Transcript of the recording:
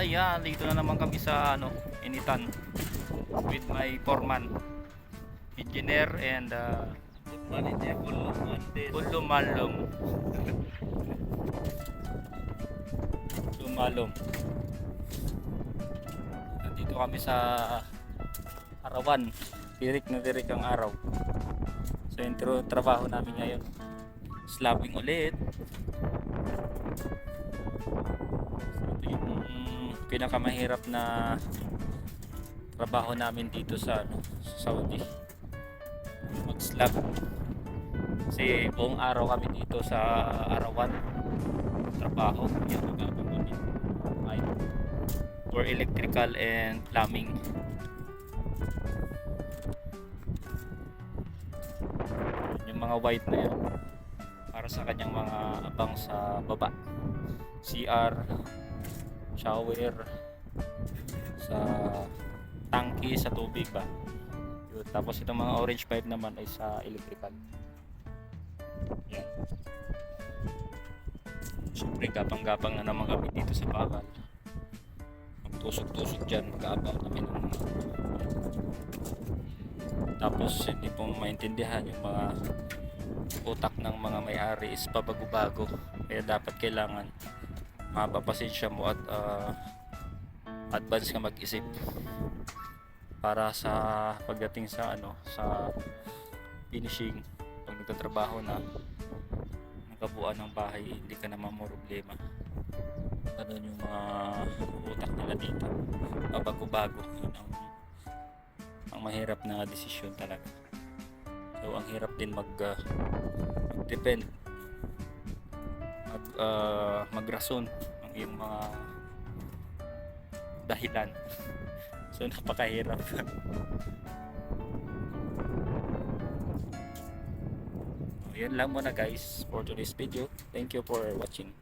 ayan, dito na naman kami sa Initan with my foreman, engineer and Manager Bulong Lumalom. Lumalom. Nandito kami sa Arawan. Tirik na tirik ang araw. So yung trabaho namin ngayon, slabbing ulit. So ito yung pinakamahirap na trabaho namin dito sa sa Saudi, mag-slab. Kasi buong araw kami dito sa Arawan trabaho. Yan ang gagawin namin for electrical and plumbing. Yung mga white na yan para sa kanyang mga abang sa baba, CR, shower, sa tangki, sa tubig ba yun. Tapos itong mga orange pipe naman ay sa electrical. Yan. Siyempre gapang-gapang na naman kami dito sa bakal. Magtusok-tusok dyan, mag-aabang kami ng mga. Tapos hindi po maintindihan yung mga utak ng mga may-ari is pabago-bago. Kaya dapat kailangan mapapasensya mo at advance ka mag-isip para sa pagdating sa sa finishing, pag nagtatrabaho na ng kabuuan ng bahay, hindi ka naman mo problema. Ganun yung mga utak nila dito, pabago-bago. Yun ang mahirap na desisyon talaga. So ang hirap din mag-depend, magrason ng iyong mga dahilan. So napakahirap. Yan lang muna guys for today's video. Thank you for watching.